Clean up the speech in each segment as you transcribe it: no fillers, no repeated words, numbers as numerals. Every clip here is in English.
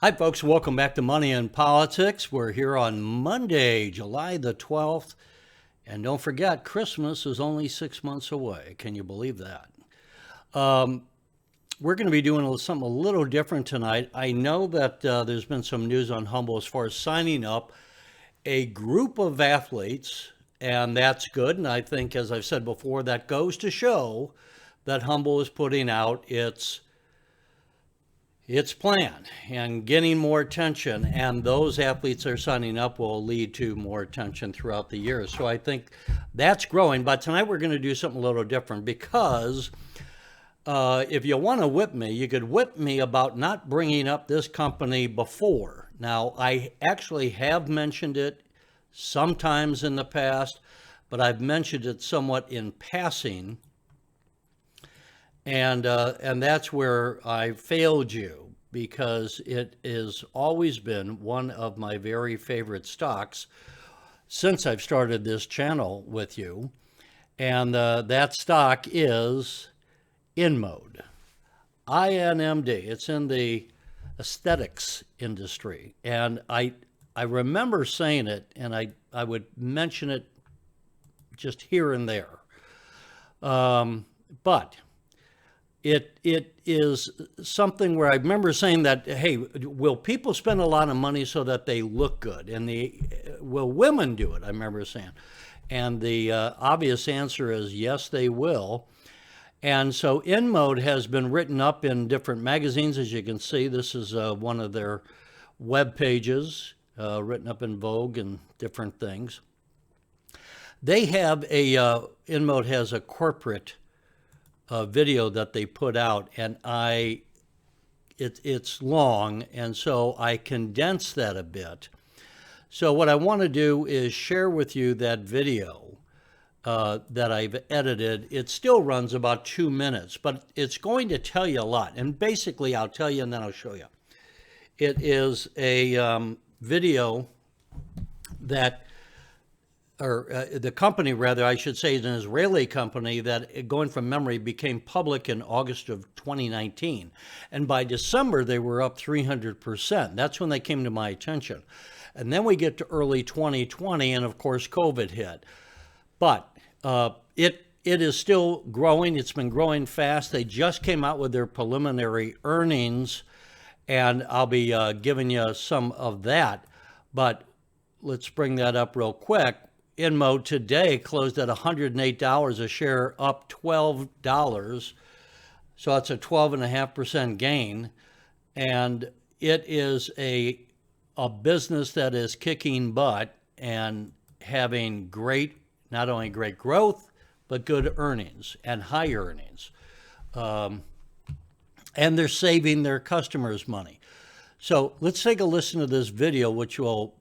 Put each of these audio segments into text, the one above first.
Hi, folks. Welcome back to Money and Politics. We're here on Monday, July the 12th. And don't forget, Christmas is only 6 months away. Can you believe that? We're going to be doing something a little different tonight. I know that there's been some news on Humble as far as signing up a group of athletes, and that's good. And I think, as I've said before, that goes to show that Humble is putting out its plan and getting more attention, and those athletes that are signing up will lead to more attention throughout the year. So I think that's growing. But tonight we're going to do something a little different because if you want to whip me, you could whip me about not bringing up this company before. Now, I actually have mentioned it sometimes in the past, but I've mentioned it somewhat in passing. And that's where I failed you, because it has always been one of my very favorite stocks since I've started this channel with you. And that stock is InMode, INMD. It's in the aesthetics industry. And I remember saying it, and I would mention it just here and there. But it is something where I remember saying that, hey, will people spend a lot of money so that they look good? And will women do it? I remember saying. And the obvious answer is yes, they will. And so InMode has been written up in different magazines, as you can see. This is one of their web pages, written up in Vogue and different things. They have InMode has a corporate video that they put out, and it's long, and so I condensed that a bit. So what I want to do is share with you that video that I've edited. It still runs about 2 minutes, but it's going to tell you a lot. And basically, I'll tell you and then I'll show you. It is a video that, the company, rather, I should say, is an Israeli company that, going from memory, became public in August of 2019. And by December, they were up 300%. That's when they came to my attention. And then we get to early 2020, and of course, COVID hit. But it is still growing. It's been growing fast. They just came out with their preliminary earnings, and I'll be giving you some of that. But let's bring that up real quick. InMode today closed at $108 a share, up $12. So that's a 12.5% gain. And it is a business that is kicking butt and having not only great growth, but good earnings and high earnings. And they're saving their customers money. So let's take a listen to this video, which will,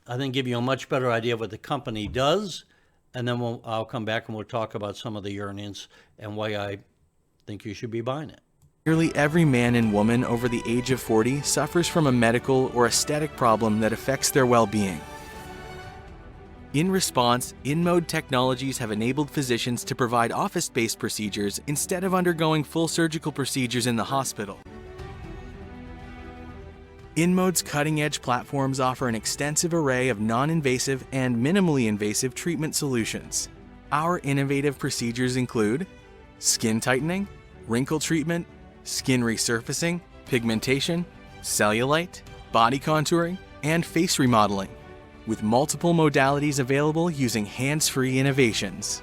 I think, give you a much better idea of what the company does, and then I'll come back and we'll talk about some of the earnings and why I think you should be buying it. Nearly every man and woman over the age of 40 suffers from a medical or aesthetic problem that affects their well-being. In response, InMode technologies have enabled physicians to provide office-based procedures instead of undergoing full surgical procedures in the hospital. InMode's cutting-edge platforms offer an extensive array of non-invasive and minimally invasive treatment solutions. Our innovative procedures include skin tightening, wrinkle treatment, skin resurfacing, pigmentation, cellulite, body contouring, and face remodeling, with multiple modalities available using hands-free innovations.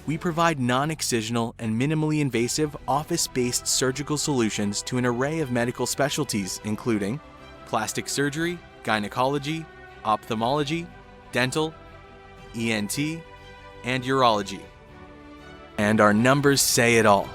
We provide non-excisional and minimally invasive office-based surgical solutions to an array of medical specialties, including plastic surgery, gynecology, ophthalmology, dental, ENT, and urology. And our numbers say it all.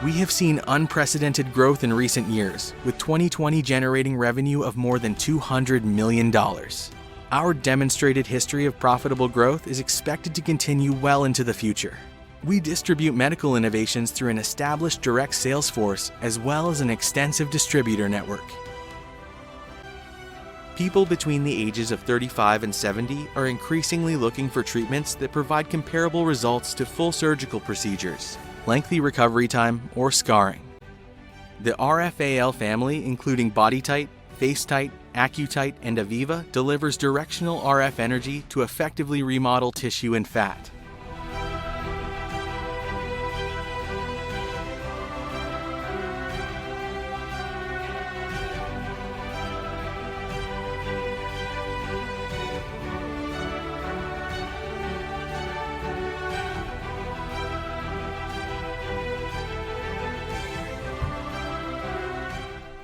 We have seen unprecedented growth in recent years, with 2020 generating revenue of more than $200 million. Our demonstrated history of profitable growth is expected to continue well into the future. We distribute medical innovations through an established direct sales force as well as an extensive distributor network. People between the ages of 35 and 70 are increasingly looking for treatments that provide comparable results to full surgical procedures, lengthy recovery time, or scarring. The RFAL family, including BodyTite, FaceTite, AccuTite, and Aviva, delivers directional RF energy to effectively remodel tissue and fat.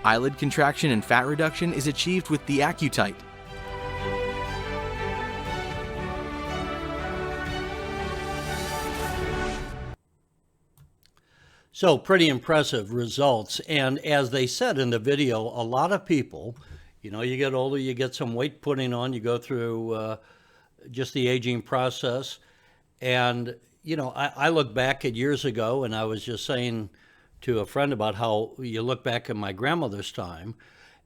Eyelid contraction and fat reduction is achieved with the AccuTite. So pretty impressive results. And as they said in the video, a lot of people, you know, you get older, you get some weight putting on, you go through just the aging process. And, you know, I look back at years ago, and I was just saying to a friend about how you look back at my grandmother's time,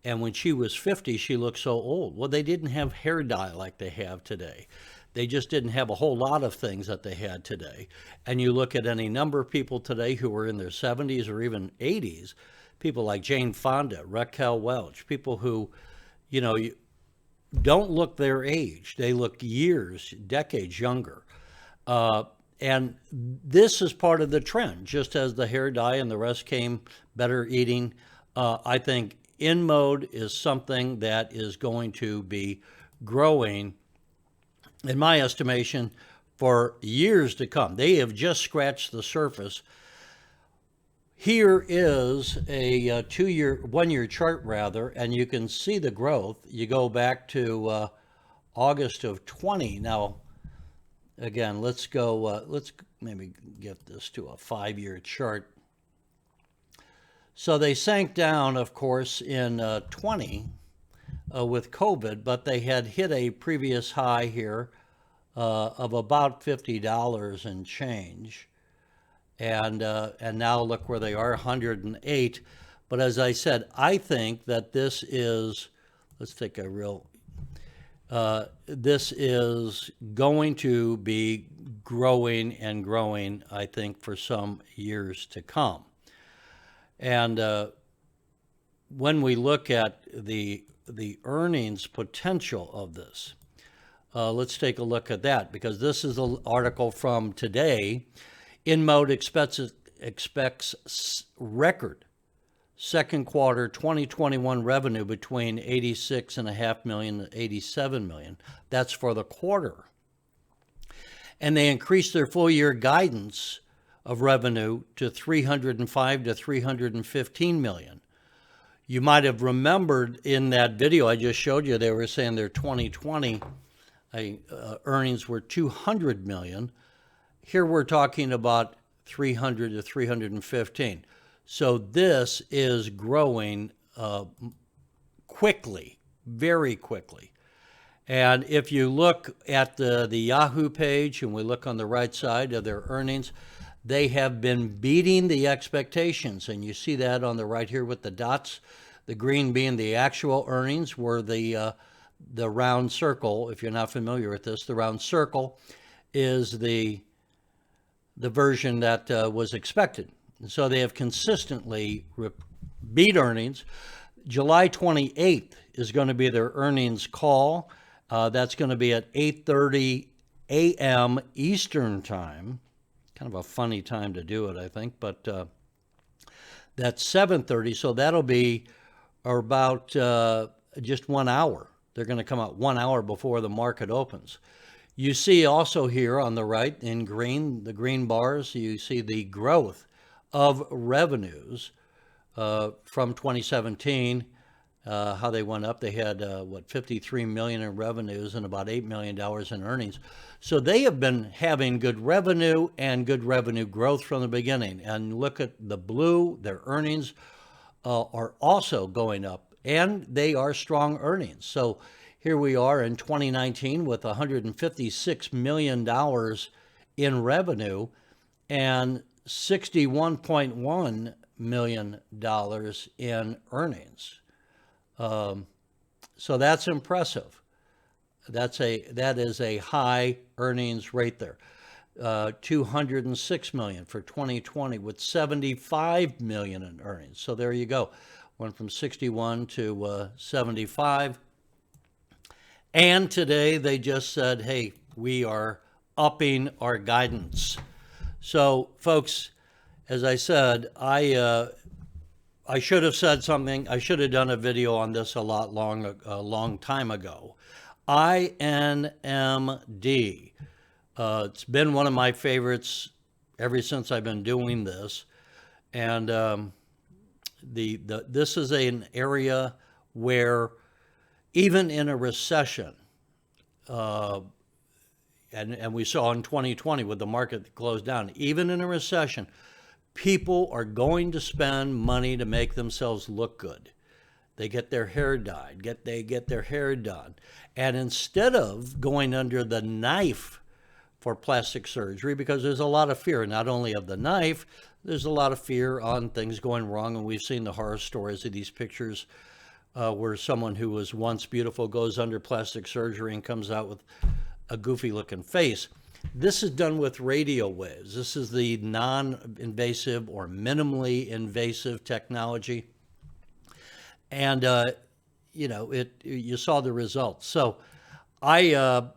and when she was 50, she looked so old. Well, they didn't have hair dye like they have today. They just didn't have a whole lot of things that they had today. And you look at any number of people today who are in their 70s or even 80s, people like Jane Fonda, Raquel Welch, people who, you know, don't look their age. They look years, decades younger. And this is part of the trend, just as the hair dye and the rest came, better eating. I think InMode is something that is going to be growing, in my estimation, for years to come. They have just scratched the surface. Here is a 1-year chart rather, and you can see the growth. You go back to August of 20. Now, again, let's maybe get this to a 5-year chart. So they sank down, of course, in 20 with COVID, but they had hit a previous high here of about $50 and change. And now look where they are, 108. But as I said, I think that this is, let's take a real, this is going to be growing and growing, I think, for some years to come. And when we look at the earnings potential of this, let's take a look at that, because this is an article from today. InMode expects record second quarter 2021 revenue between $86.5 million and $87 million. That's for the quarter. And they increased their full year guidance of revenue to $305 to $315 million. You might have remembered in that video I just showed you, they were saying their 2020 earnings were $200 million. Here we're talking about 300 to 315. So this is growing quickly, very quickly. And if you look at the Yahoo page, and we look on the right side of their earnings, they have been beating the expectations. And you see that on the right here with the dots, the green being the actual earnings, where the round circle, if you're not familiar with this, the round circle is the version that was expected. And so they have consistently beat earnings. July 28th is going to be their earnings call. That's going to be at 8:30 a.m. Eastern time. Kind of a funny time to do it, I think, but that's 7:30, so that'll be about just 1 hour. They're going to come out 1 hour before the market opens. You see also here on the right in green, the green bars, you see the growth of revenues from 2017, how they went up. They had, $53 million in revenues and about $8 million in earnings. So they have been having good revenue and good revenue growth from the beginning. And look at the blue, their earnings are also going up, and they are strong earnings. So here we are in 2019 with $156 million in revenue and $61.1 million in earnings. So that's impressive. That is a high earnings rate there. 206 million for 2020 with 75 million in earnings. So there you go. Went from 61 to 75. And today they just said, hey, we are upping our guidance. So folks, as I said, I should have said something. I should have done a video on this a long time ago. INMD. It's been one of my favorites ever since I've been doing this. And this is an area where even in a recession, and we saw in 2020 with the market that closed down, even in a recession, people are going to spend money to make themselves look good. They get their hair dyed, they get their hair done. And instead of going under the knife for plastic surgery, because there's a lot of fear, not only of the knife, there's a lot of fear on things going wrong. And we've seen the horror stories of these pictures where someone who was once beautiful goes under plastic surgery and comes out with a goofy looking face. This is done with radio waves. This is the non-invasive or minimally invasive technology. And, you saw the results. So I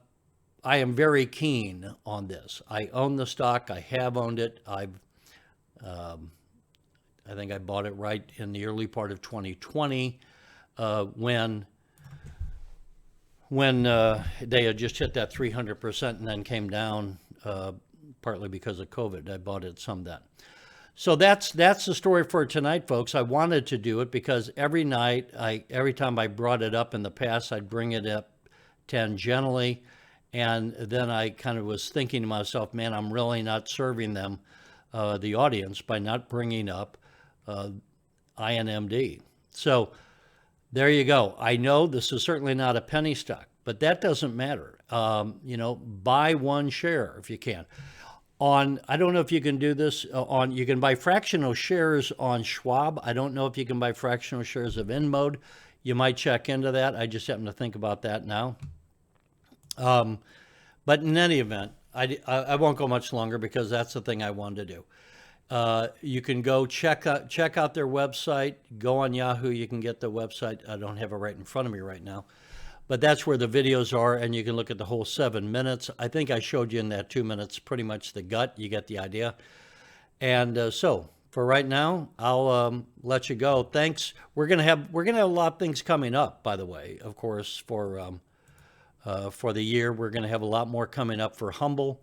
am very keen on this. I own the stock. I have owned it. I think I bought it right in the early part of 2020 when they had just hit that 300% and then came down partly because of COVID. I bought it some then. So that's the story for tonight, folks. I wanted to do it because every night, every time I brought it up in the past, I'd bring it up tangentially. And then I kind of was thinking to myself, man, I'm really not serving them, the audience, by not bringing up INMD. So there you go. I know this is certainly not a penny stock, but that doesn't matter. Buy one share if you can. I don't know if you can do this you can buy fractional shares on Schwab. I don't know if you can buy fractional shares of InMode. You might check into that. I just happen to think about that now. But in any event, I won't go much longer because that's the thing I wanted to do. You can go check out their website. Go on Yahoo. You can get the website. I don't have it right in front of me right now. But that's where the videos are, and you can look at the whole 7 minutes. I think I showed you in that 2 minutes pretty much the gut. You get the idea. And so for right now, I'll let you go. Thanks. We're gonna have a lot of things coming up, by the way. Of course, for the year, we're gonna have a lot more coming up for Humble.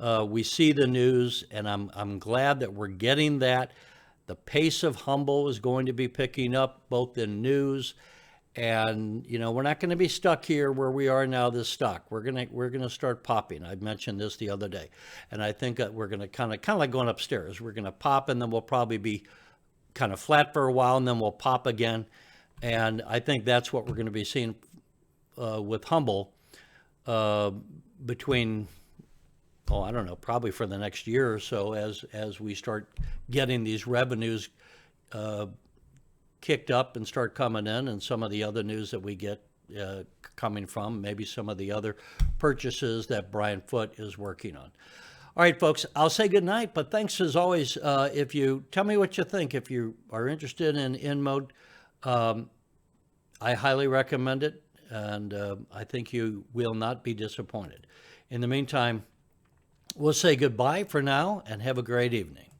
We see the news, and I'm glad that we're getting that. The pace of Humble is going to be picking up, both in news. And, we're not going to be stuck here where we are now, this stock. We're going to start popping. I mentioned this the other day. And I think that we're going to kind of like going upstairs. We're going to pop, and then we'll probably be kind of flat for a while, and then we'll pop again. And I think that's what we're going to be seeing with Humble between, I don't know, probably for the next year or so as we start getting these revenues kicked up and start coming in, and some of the other news that we get coming from, maybe some of the other purchases that Brian Foote is working on. All right, folks, I'll say good night, but thanks as always. If you tell me what you think, if you are interested in InMode, I highly recommend it, and I think you will not be disappointed. In the meantime, we'll say goodbye for now and have a great evening.